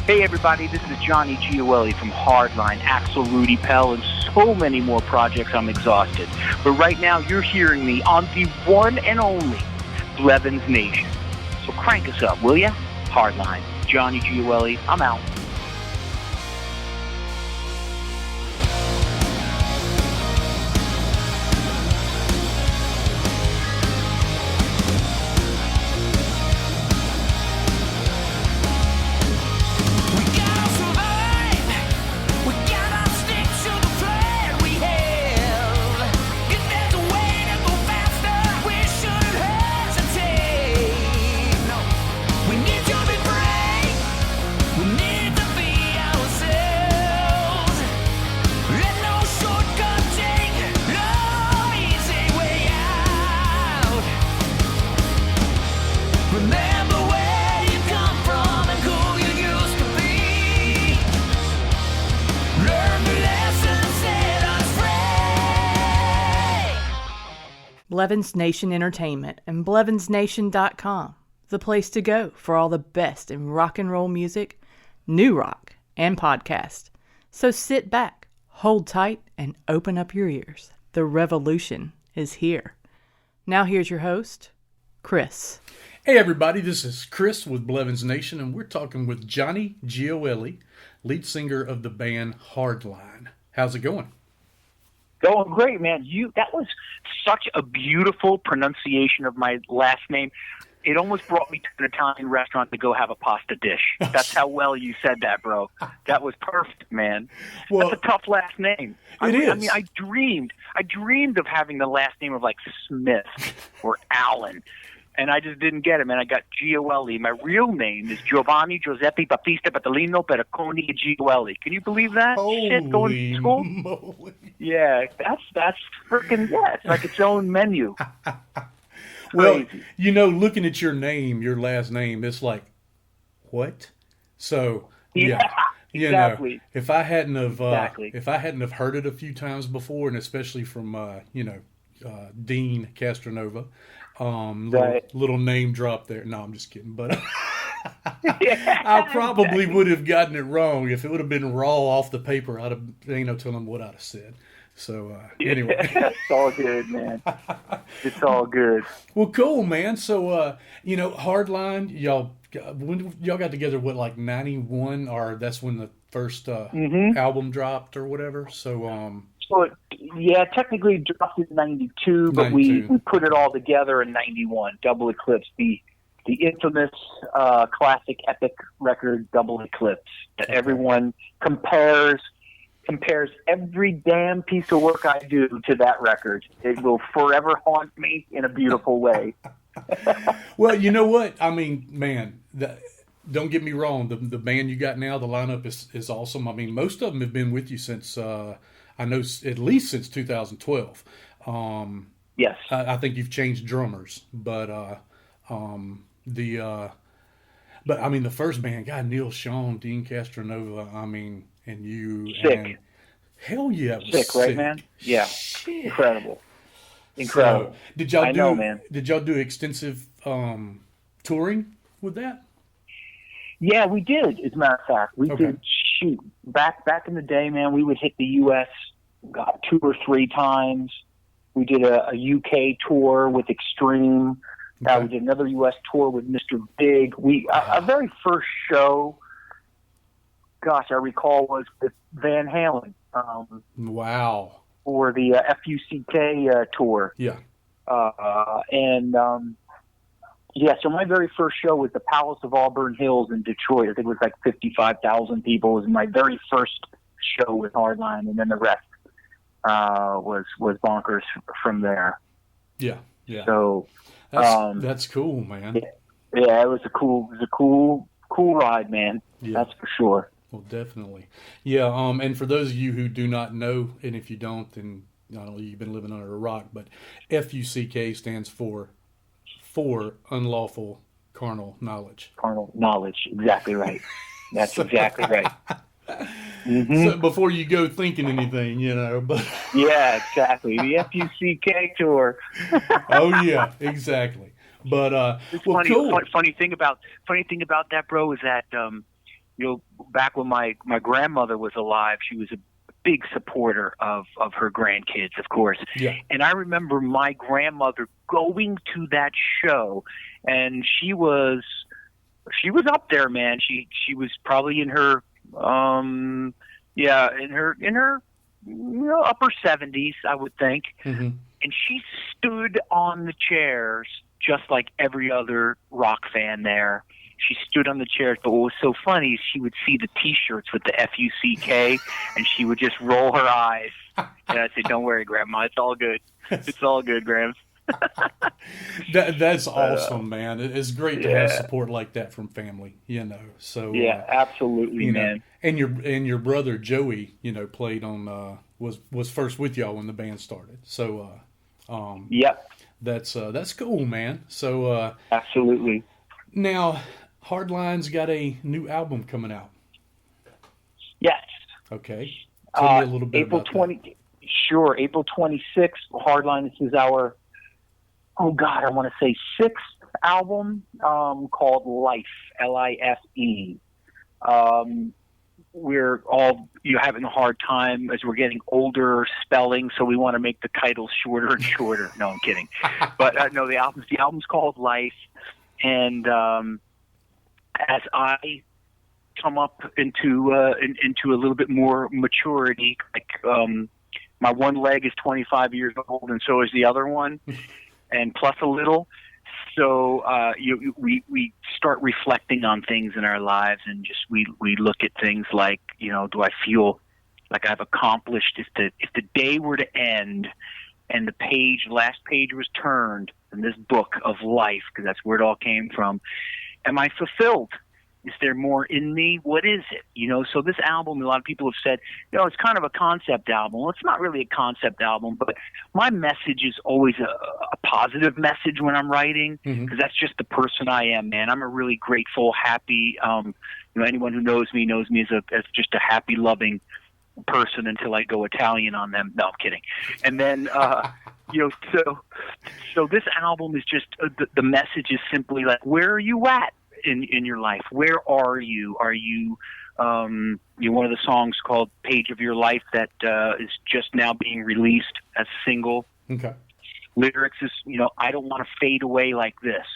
Hey everybody, this is Johnny Gioeli from Hardline, Axel Rudy Pell, and so many more projects I'm exhausted. But right now you're hearing me on the one and only Blevins Nation. So crank us up, will ya? Hardline, Johnny Gioeli, I'm out. Blevins Nation Entertainment and BlevinsNation.com, the place to go for all the best in rock and roll music, new rock, and podcast. So sit back, hold tight, and open up your ears. The revolution is here. Now here's your host, Chris. Hey everybody, this is Chris with Blevins Nation, and we're talking with Johnny Gioeli, lead singer of the band Hardline. How's it going? Going great, man. That was such a beautiful pronunciation of my last name. It almost brought me to an Italian restaurant to go have a pasta dish. That's how well you said that, bro. That was perfect, man. Well, that's a tough last name. I mean, I dreamed of having the last name of like Smith or Allen. And I just didn't get it, man. I got Gioeli. My real name is Giovanni Giuseppe Battista Battolino Periconi Gioeli. Can you believe that? Holy shit going to school? Moly. Yeah, that's freaking, it's like its own menu. Well, you know, looking at your name, your last name, it's like, what? So, yeah. Exactly. You know, if I hadn't have heard it a few times before, and especially from Dean Castronova, little name drop there. No, I'm just kidding. But I probably would have gotten it wrong if it would have been raw off the paper. I'd have, ain't no telling what I'd have said. So anyway, it's all good, man. It's all good. Well, cool, man. So Hardline, when y'all got together, what, like 91, or that's when the first album dropped or whatever. So technically it dropped in 92, but we put it all together in 91. Double Eclipse, the infamous classic epic record, Double Eclipse, that everyone compares every damn piece of work I do to that record. It will forever haunt me in a beautiful way. Well, you know what? I mean, man, don't get me wrong. The band you got now, the lineup is awesome. I mean, most of them have been with you since, I know, at least since 2012. Yes. I think you've changed drummers, but I mean, the first band, God, Neil Sean, Dean Castronova, I mean, and you. Sick. And hell yeah. Sick, right, man? Yeah. Shit. Incredible. So, did y'all man. Did y'all do extensive touring with that? Yeah, we did, as a matter of fact. We did, back in the day, man, we would hit the U.S. 2 or 3 times. We did a UK tour with Extreme. We did another U.S. tour with Mr. Big. Our very first show, I recall, was with Van Halen. Wow. For the FUCK tour. Yeah. So my very first show was the Palace of Auburn Hills in Detroit. I think it was like 55,000 people. It was my very first show with Hardline, and then the rest was bonkers from there. Yeah, yeah. So that's cool, man. Yeah, it was a cool ride, man. Yeah. That's for sure. Well, definitely. Yeah, and for those of you who do not know, and if you don't, then I don't know, you've been living under a rock, but FUCK stands for unlawful carnal knowledge. Carnal knowledge, exactly right. That's exactly right. Mm-hmm. So before you go thinking anything, but yeah, exactly. The FUCK tour. Oh yeah, exactly. But it's well, funny. cool. Funny thing about that, bro, is that back when my grandmother was alive, she was a big supporter of her grandkids, of course. Yeah. And I remember my grandmother going to that show, and she was up there, man. She was probably in her in her upper 70s, I would think. Mm-hmm. And she stood on the chairs just like every other rock fan there. She stood on the chairs, but what was so funny is she would see the T-shirts with the F-U-C-K, and she would just roll her eyes. And I'd say, "Don't worry, Grandma. It's all good. It's all good, Grams." That's awesome, man. It's great to have support like that from family, So absolutely, man. And your brother Joey, played on was first with y'all when the band started. So that's cool, man. So absolutely. Now, Hardline's got a new album coming out. Yes. Okay. Tell me a little bit April about 20. that. Sure. April 26th. Hardline. This is our, I want to say 6th album, called Life. L-I-F-E. We're all having a hard time as we're getting older spelling, so we want to make the titles shorter and shorter. No, I'm kidding. But no, the album's called Life. And as I come up into a little bit more maturity, like my one leg is 25 years old, and so is the other one, and plus a little. So we start reflecting on things in our lives, and just we look at things like, do I feel like I've accomplished? If the day were to end, and the last page was turned in this book of life, because that's where it all came from, am I fulfilled? Is there more in me? What is it? So this album, a lot of people have said, it's kind of a concept album. Well, it's not really a concept album, but my message is always a positive message when I'm writing, because that's just the person I am, man. I'm a really grateful, happy, anyone who knows me as just a happy, loving person until I go Italian on them. No, I'm kidding. And then, so this album is just, the message is simply like, where are you at in your life? Where are you? Are you, one of the songs called Page of Your Life that is just now being released as a single. Okay. Lyrics is, I don't want to fade away like this.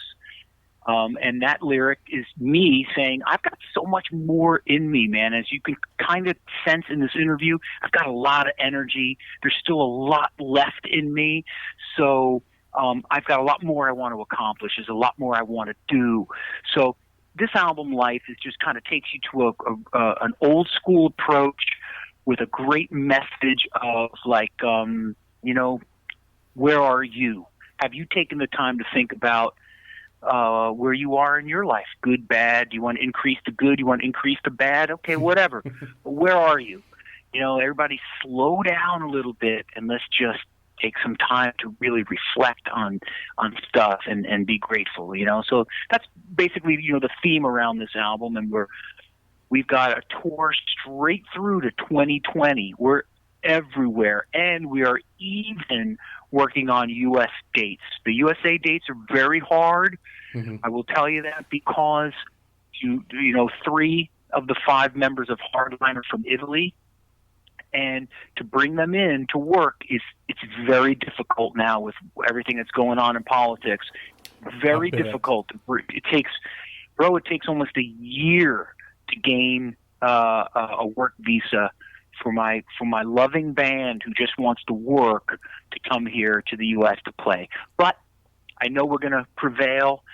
And that lyric is me saying, I've got so much more in me, man. As you can kind of sense in this interview, I've got a lot of energy. There's still a lot left in me. So I've got a lot more I want to accomplish. There's a lot more I want to do. So this album, Life, is just kind of takes you to an old school approach with a great message of like, where are you? Have you taken the time to think about where you are in your life? Good, bad? Do you want to increase the good? Do you want to increase the bad? Okay, whatever. But where are you? Everybody slow down a little bit, and let's just take some time to really reflect on stuff and be grateful, So that's basically, the theme around this album, and we've got a tour straight through to 2020. We're everywhere, and we are even working on U.S. dates. The USA dates are very hard. I will tell you that because 3 of the 5 members of Hardline are from Italy, and to bring them in to work it's very difficult now with everything that's going on in politics. Very difficult. It takes almost a year to gain a work visa for my loving band who just wants to work to come here to the U.S. to play. But I know we're going to prevail,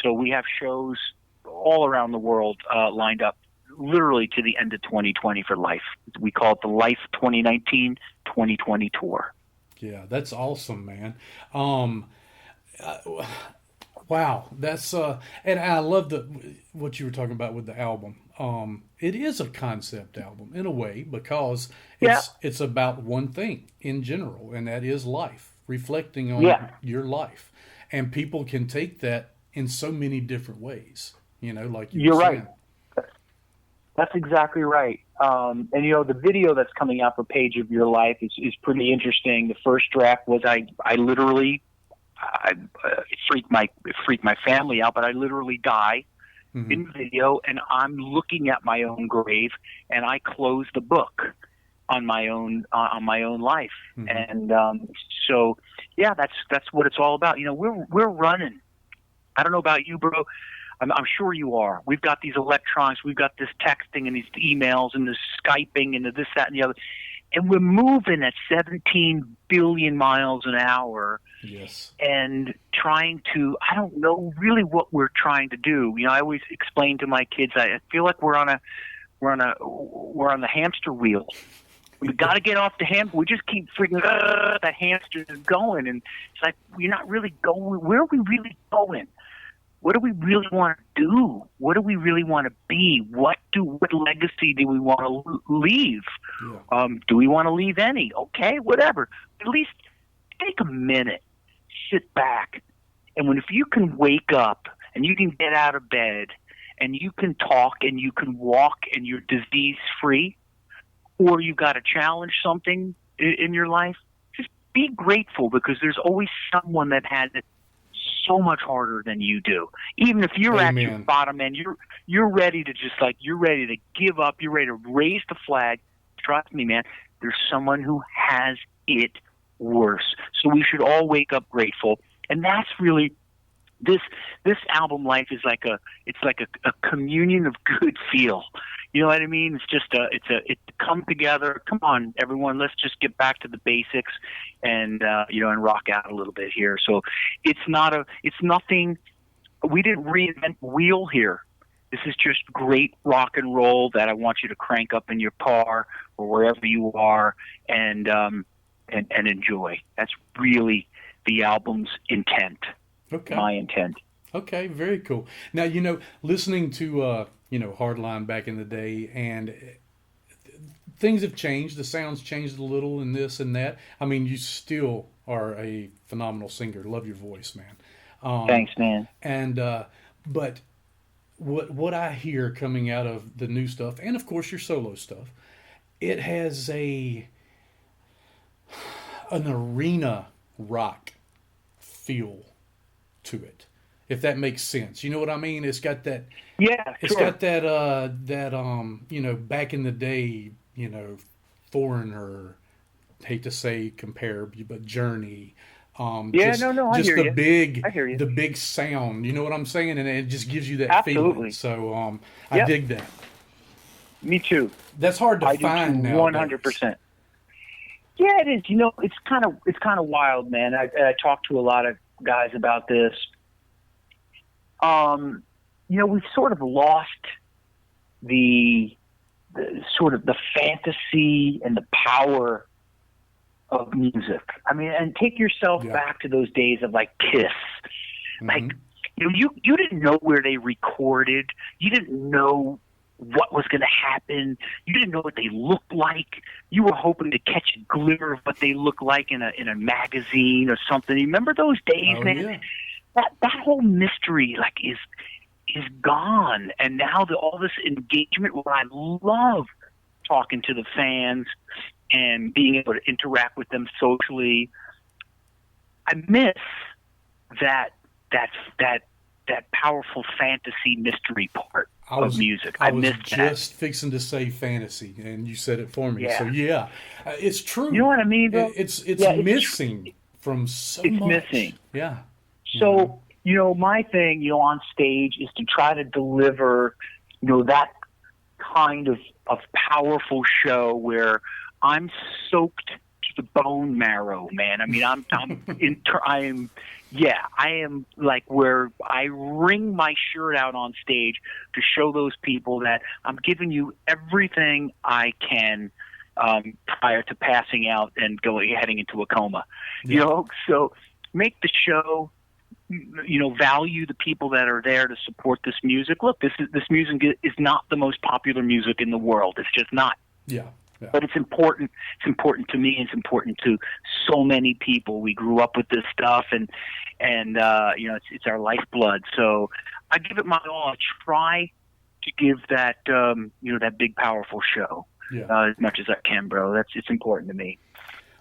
so we have shows all around the world lined up, literally to the end of 2020 for Life. We call it the Life 2019-2020 tour. Yeah, that's awesome, man. Wow, that's and I love what you were talking about with the album. It is a concept album in a way because it's about one thing in general, and that is life, reflecting on your life, and people can take that in so many different ways. Like you're right. That's exactly right. And the video that's coming out for Page of Your Life is pretty interesting. The first draft was I literally it freaked my family out, but I literally die in the video, and I'm looking at my own grave, and I close the book on my own life. And so yeah, that's what it's all about. We're running. I don't know about you, bro. I'm sure you are. We've got these electronics, we've got this texting and these emails and this Skyping and this, that, and the other. And we're moving at 17 billion miles an hour. Yes. And trying to, I don't know really what we're trying to do. I always explain to my kids, I feel like we're on the hamster wheel. We got to get off the hamster. We just keep freaking, that hamster is going. And it's like, we're not really going. Where are we really going? What do we really want to do? What do we really want to be? What legacy do we want to leave? Yeah. Do we want to leave any? Okay, whatever. At least take a minute, sit back, and if you can wake up and you can get out of bed and you can talk and you can walk and you're disease free, or you've got to challenge something in your life, just be grateful, because there's always someone that has it so much harder than you do. Even if you're Amen. at your bottom end, you're ready to you're ready to give up, you're ready to raise the flag. Trust me, man, there's someone who has it worse. So we should all wake up grateful. And that's really this album life is like a communion of good feel. You know what I mean? It's just it's come together. Come on, everyone, let's just get back to the basics and and rock out a little bit here. So it's nothing. We didn't reinvent the wheel here. This is just great rock and roll that I want you to crank up in your car or wherever you are and enjoy. That's really the album's intent. Okay. My intent. Okay, very cool. Now, listening to Hardline back in the day, and things have changed. The sound's changed a little and this and that. I mean, you still are a phenomenal singer. Love your voice, man. Thanks, man. And but what I hear coming out of the new stuff, and of course your solo stuff, it has an arena rock feel to it, if that makes sense. You know what I mean? It's got that. Yeah, it's sure. got that back in the day, Foreigner, hate to say compare, but Journey. I just hear you. The big sound. You know what I'm saying? And it just gives you that Absolutely. feeling. So I dig that. Me too. That's hard to find now. 100%. Yeah, it is. It's kind of wild, man. I talked to a lot of guys about this. We've sort of lost the sort of the fantasy and the power of music. I mean, and take yourself back to those days of like Kiss. Mm-hmm. Like, you didn't know where they recorded. You didn't know what was going to happen. You didn't know what they looked like. You were hoping to catch a glimmer of what they looked like in a magazine or something. You remember those days, man? Yeah. That whole mystery is gone, and now all this engagement. Where I love talking to the fans and being able to interact with them socially. I miss that powerful fantasy mystery part of music. I miss that. Just fixing to say fantasy, and you said it for me. Yeah. So it's true. You know what I mean, bro? It's missing from so much. It's missing. Yeah. So, my thing, on stage is to try to deliver, that kind of powerful show where I'm soaked to the bone marrow, man. I mean, I am like where I wring my shirt out on stage to show those people that I'm giving you everything I can prior to passing out and heading into a coma. Yeah. So make the show. Value the people that are there to support this music. Look, this music is not the most popular music in the world. It's just not. Yeah. But it's important. It's important to me. It's important to so many people. We grew up with this stuff, and it's our lifeblood. So I give it my all. I try to give that that big powerful show as much as I can, bro. It's important to me.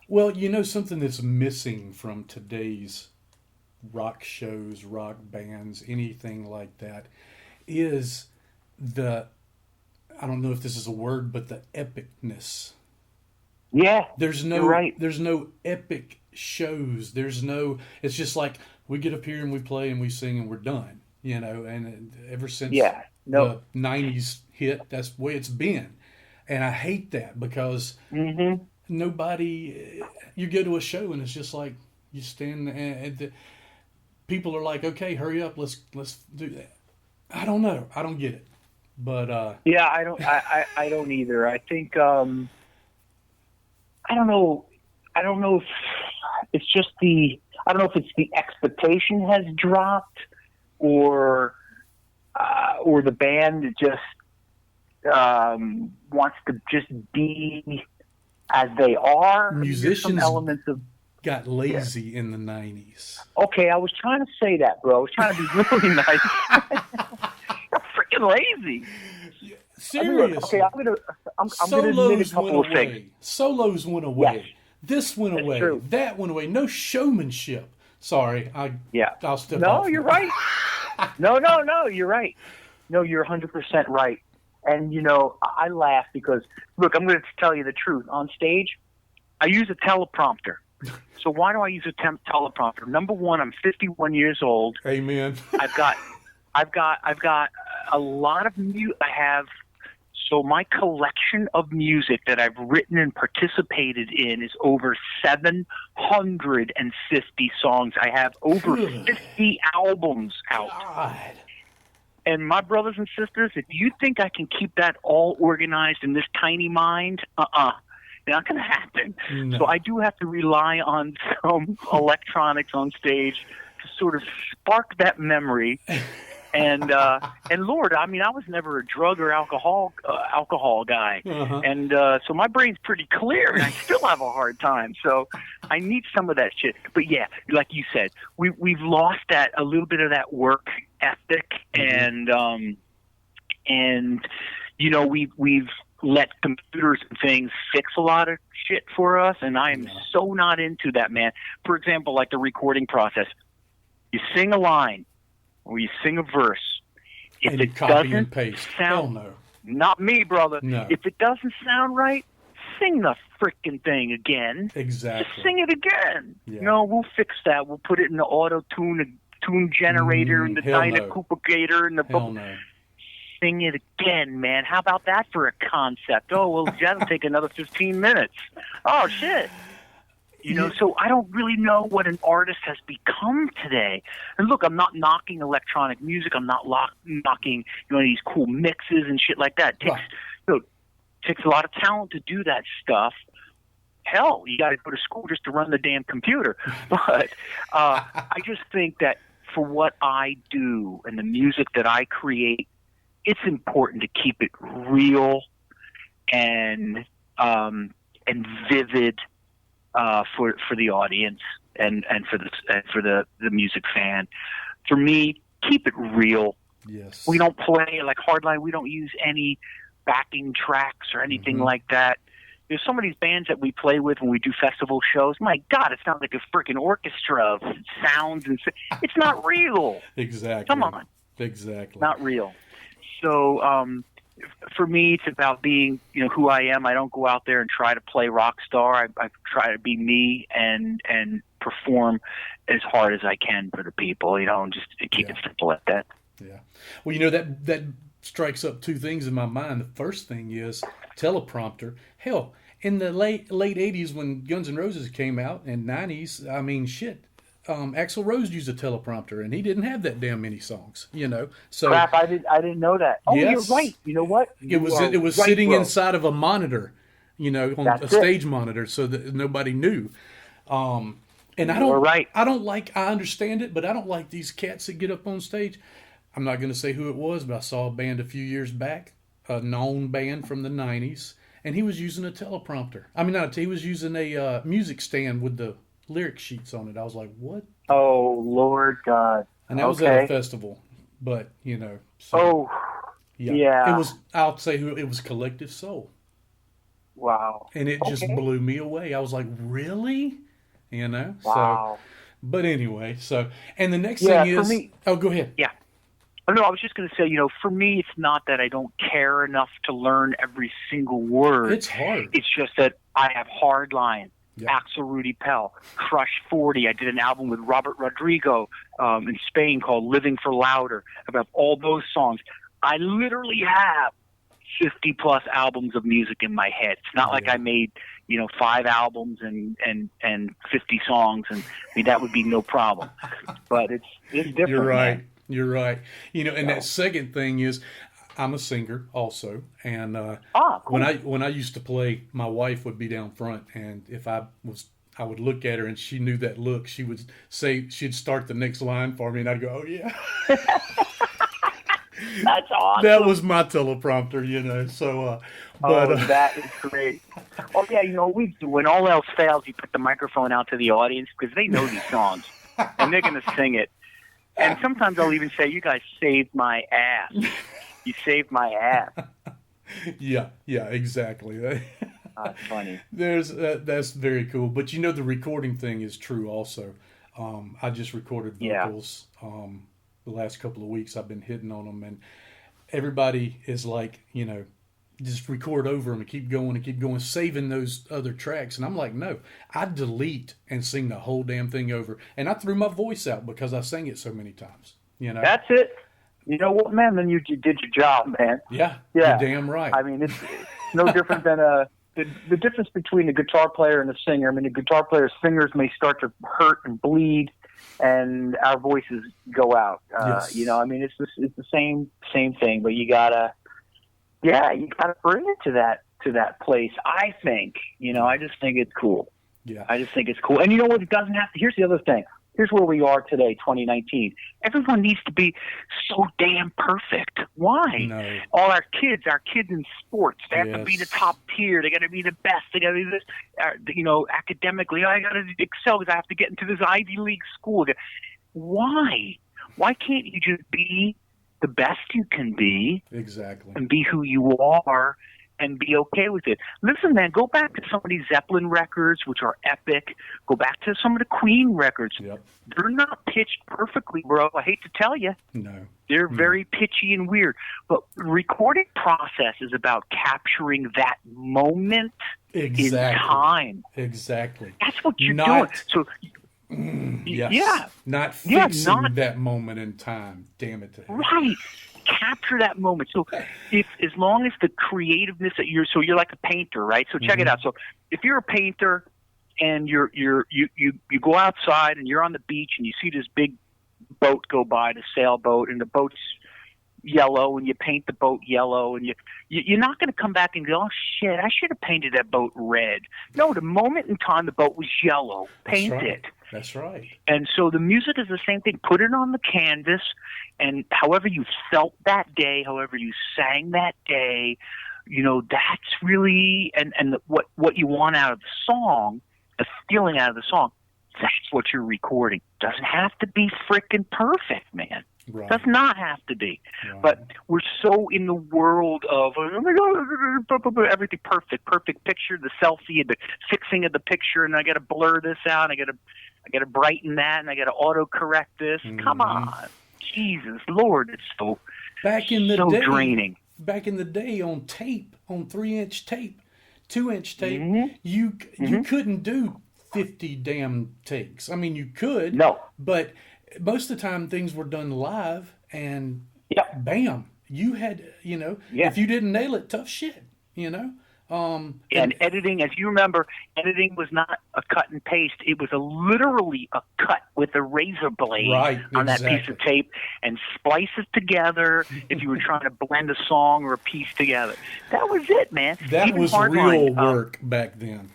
Well, something that's missing from today's rock shows, rock bands, anything like that, is the, I don't know if this is a word, but the epicness. Yeah, there's no epic shows. It's just like we get up here and we play and we sing and we're done, and ever since the 90s hit, that's the way it's been. And I hate that because nobody, you go to a show and it's just like you stand and people are like, okay, hurry up, let's do that. I don't know. I don't get it. But I don't either. I think I don't know if it's just the expectation has dropped or the band just wants to just be as they are. Musicians elements of got lazy in the 90s. Okay, I was trying to say that, bro. I was trying to be really nice. You're freaking lazy. Seriously. I'm gonna admit a couple of things. Solos went away. Yes. This went away. True. That went away. No showmanship. Sorry, I'll step off. No, you're right. No, you're right. No, you're 100% right. And I laugh because look, I'm going to tell you the truth. On stage, I use a teleprompter. So why do I use a teleprompter? Number one, I'm 51 years old. Amen. I've got a lot of music. So my collection of music that I've written and participated in is over 750 songs. I have over 50 albums out. God. And my brothers and sisters, if you think I can keep that all organized in this tiny mind, not going to happen. No. So I do have to rely on some electronics on stage to sort of spark that memory. And Lord, I mean, I was never a drug or alcohol guy, and so my brain's pretty clear, and I still have a hard time. So I need some of that shit. But yeah, like you said, we've lost a little bit of that work ethic, and we've let computers and things fix a lot of shit for us, and I am so not into that, man. For example, like the recording process, you sing a line. Or you sing a verse. If and it copy doesn't and paste. sound, Hell no. Not me, brother. No. If it doesn't sound right, sing the freaking thing again. Exactly. Just sing it again. Yeah. No, we'll fix that. We'll put it in the tune generator and the dynacupacator and the. Hell no. Sing it again, man. How about that for a concept? Oh well, that'll take another 15 minutes. Oh shit. So I don't really know what an artist has become today. And look, I'm not knocking electronic music. I'm not knocking these cool mixes and shit like that. It takes a lot of talent to do that stuff. Hell, you got to go to school just to run the damn computer. But I just think that for what I do and the music that I create, it's important to keep it real and vivid. For the audience and for the music fan. For me, keep it real. Yes. We don't play like Hardline. We don't use any backing tracks or anything like that. There's some of these bands that we play with when we do festival shows. My God, it sounds like a freaking orchestra of sounds and it's not real. Exactly. Come on. Exactly. Not real. So for me, it's about being, who I am. I don't go out there and try to play rock star. I try to be me and perform as hard as I can for the people, and just keep it simple like that. Yeah. Well, that strikes up two things in my mind. The first thing is teleprompter. Hell, in the late 80s when Guns N' Roses came out and 90s, I mean, shit. Axl Rose used a teleprompter, and he didn't have that damn many songs, So crap, I didn't know that. Oh, yes. You're right. You know what? It was sitting inside of a monitor, on a stage monitor, so that nobody knew. And I understand it, but I don't like these cats that get up on stage. I'm not going to say who it was, but I saw a band a few years back, a known band from the 90s, and he was using a teleprompter. He was using a music stand with the lyric sheets on it. I was like, what? Oh, Lord God. And that was at a festival, but, So, yeah. It was, I'll say it was Collective Soul. Wow. And it just blew me away. I was like, really? Wow. So, but anyway, and the next thing is... For me, oh, go ahead. Yeah. Oh, no, I was just going to say, for me, it's not that I don't care enough to learn every single word. It's hard. It's just that I have Hardline, Axel Rudy Pell, Crush 40. I did an album with Robert Rodrigo in Spain called Living for Louder, about all those songs. I literally have 50-plus albums of music in my head. It's not like I made 5 albums and 50 songs, and that would be no problem. But it's different. You're right. Man. You're right. And that second thing is, I'm a singer also, and cool. when I used to play, my wife would be down front, and if I would look at her, and she knew that look, she would say she'd start the next line for me, and I'd go, "Oh yeah." That's awesome. That was my teleprompter, So, that is great. Oh yeah, when all else fails, you put the microphone out to the audience because they know these songs, and they're going to sing it. And sometimes I'll even say, "You guys saved my ass. You saved my ass." Yeah, exactly. That's funny. That's very cool. But the recording thing is true also. I just recorded vocals the last couple of weeks. I've been hitting on them, and everybody is like, just record over them and keep going, saving those other tracks. And I'm like, no, I delete and sing the whole damn thing over. And I threw my voice out because I sang it so many times. That's it. You know what, man? Then you did your job, man. Yeah. You're damn right. I mean, it's no different than the difference between a guitar player and a singer. I mean, a guitar player's fingers may start to hurt and bleed, and our voices go out. Yes. I mean, it's the same thing, but you gotta bring it to that place. I think, I just think it's cool. Yeah. I just think it's cool. And you know what? It doesn't have to. Here's the other thing. Here's where we are today, 2019. Everyone needs to be so damn perfect. Why? No. All our kids in sports, they have to be the top tier. They got to be the best. They got to be this, academically. I got to excel because I have to get into this Ivy League school. Why? Why can't you just be the best you can be? Exactly. And be who you are and be okay with it. Listen, man, go back to some of these Zeppelin records, which are epic. Go back to some of the Queen records. Yep. They're not pitched perfectly, bro. I hate to tell you. No. They're very pitchy and weird. But the recording process is about capturing that moment in time. Exactly. That's what you're doing. So, yes. Yeah. Not fixing that moment in time. Damn it. Right. Capture that moment. So as long as the creativeness that you're like a painter, right? So check it out. So if you're a painter and you go outside and you're on the beach and you see this big boat go by, the sailboat, and the boat's yellow, and you paint the boat yellow, and you're not going to come back and go, "Oh shit, I should have painted that boat red." No, the moment in time the boat was yellow. Paint it. That's right. And so the music is the same thing. Put it on the canvas, and however you felt that day, however you sang that day, that's really and what you want out of the song, the feeling out of the song. That's what you're recording. Doesn't have to be frickin' perfect, man. Right. Does not have to be. Right. But we're so in the world of, oh my God, everything perfect picture, the selfie, and the fixing of the picture, and I got to blur this out, I got to brighten that, and I got to autocorrect this. Come on, Jesus Lord, it's so draining. Back in the day, on tape, on 3-inch tape, 2-inch tape, you couldn't do 50 damn takes. I mean, you could, but most of the time things were done live, and bam, you had, if you didn't nail it, tough shit, And editing, as you remember, editing was not a cut and paste. It was literally a cut with a razor blade on that piece of tape and splice it together if you were trying to blend a song or a piece together. That was it, man. That Even was Hardline, real work back then.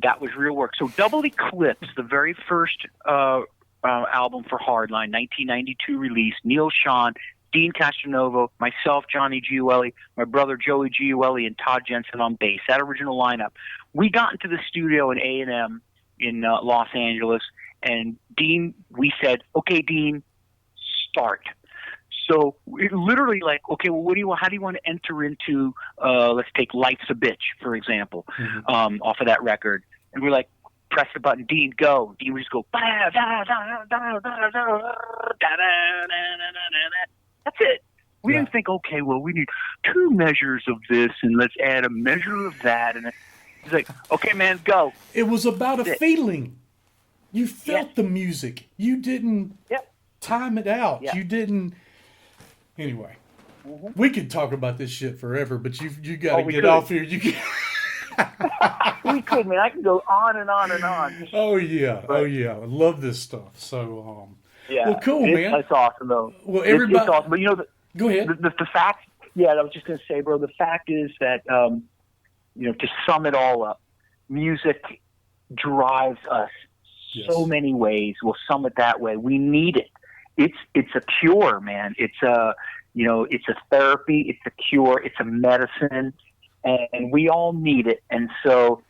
That was real work. So Double Eclipse, the very first album for Hardline, 1992 release, Neil Schon, Dean Castronovo, myself, Johnny Gioeli, my brother Joey Gioeli, and Todd Jensen on bass. That original lineup. We got into the studio in A&M in Los Angeles, and Dean, we said, "Okay, Dean, start." So it literally like, okay, well, how do you want to enter into, let's take Life's a Bitch, for example, off of that record. And we're like, press the button, Dean, go. Dean would just go, That's it. We didn't think, okay, well, we need 2 measures of this, and let's add a measure of that. And it's like, okay, man, go. It was about a feeling. You felt the music. You didn't time it out. You didn't. Anyway, we could talk about this shit forever, but you got to get off here. You can. We could, man. I can go on and on and on. Oh yeah, I love this stuff. So, well, cool, man. That's awesome, though. Well, everybody, it's awesome. But go ahead. The fact, I was just going to say, bro. The fact is that, to sum it all up, music drives us so many ways. We'll sum it that way. We need it. It's a cure, man. It's a therapy. It's a cure. It's a medicine. And we all need it. And so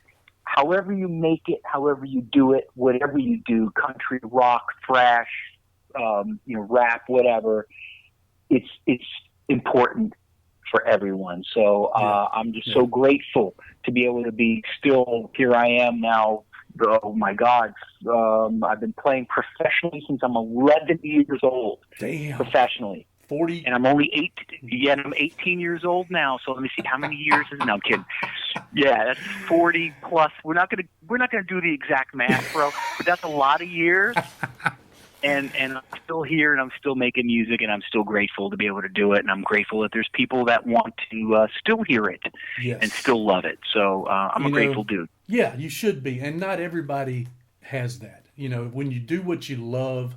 however you make it, however you do it, whatever you do, country, rock, thrash, rap, whatever, it's important for everyone. So I'm just so grateful to be able to be still here. I am now. Oh my God. I've been playing professionally since I'm 11 years old. Damn. Professionally. 40. And I'm only 8. Yeah, and I'm 18 years old now. So let me see how many years is it? No, I'm kidding. Yeah, that's 40 plus. We're not gonna do the exact math, bro. But that's a lot of years. And I'm still here, and I'm still making music, and I'm still grateful to be able to do it. And I'm grateful that there's people that want to still hear it and still love it. So I'm a grateful dude. Yeah, you should be. And not everybody has that. When you do what you love,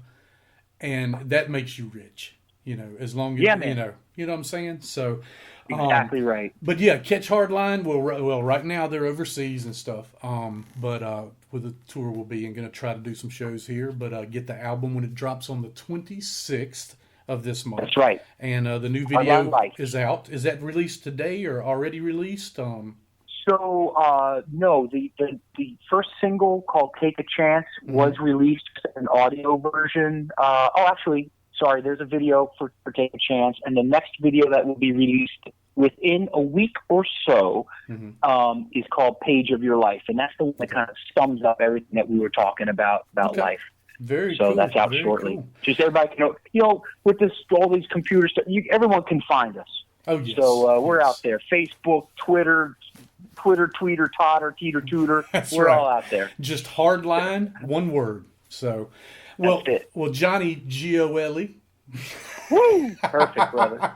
and that makes you rich. As long as you know what I'm saying. So exactly right. But catch Hardline. Well, right now they're overseas and stuff. But with the tour we'll be and going to try to do some shows here. But get the album when it drops on the 26th of this month. That's right. And the new video is out. Is that released today or already released? So no, the first single called "Take a Chance" was released, an audio version. Sorry, there's a video for Take a Chance, and the next video that will be released within a week or so is called Page of Your Life, and that's the one that kind of sums up everything that we were talking about life. Very so cool. That's out shortly. Cool. Just everybody can know, with all these computer stuff, everyone can find us. Oh, yes. So we're out there. Facebook, Twitter, Tweeter, Totter, Teeter, Tooter. We're all out there. Just Hardline, one word. So, well, Johnny Gioeli. Woo! Perfect, brother.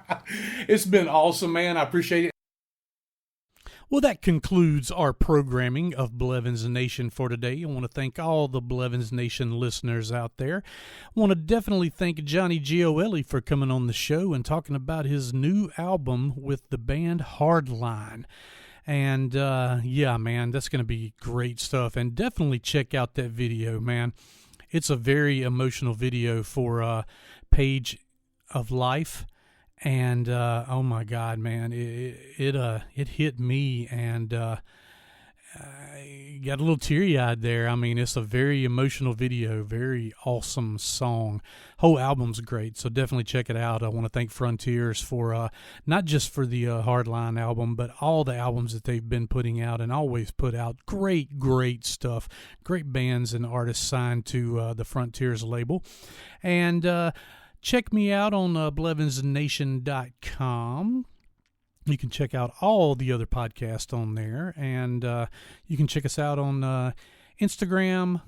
It's been awesome, man. I appreciate it. Well, that concludes our programming of Blevins Nation for today. I want to thank all the Blevins Nation listeners out there. I want to definitely thank Johnny Gioeli for coming on the show and talking about his new album with the band Hardline. And, man, that's going to be great stuff. And definitely check out that video, man. It's a very emotional video for Page of Life. And, oh my God, man, it hit me and, I got a little teary-eyed there. I mean, it's a very emotional video, very awesome song. Whole album's great, so definitely check it out. I want to thank Frontiers for, not just for the Hardline album, but all the albums that they've been putting out and always put out. Great, great stuff. Great bands and artists signed to the Frontiers label. And, check me out on blevinsnation.com. You can check out all the other podcasts on there. And you can check us out on Instagram,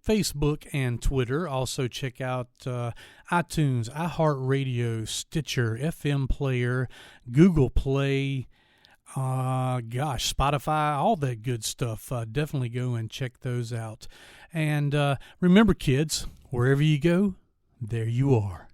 Facebook, and Twitter. Also check out iTunes, iHeartRadio, Stitcher, FM Player, Google Play, Spotify, all that good stuff. Definitely go and check those out. And remember, kids, wherever you go, there you are.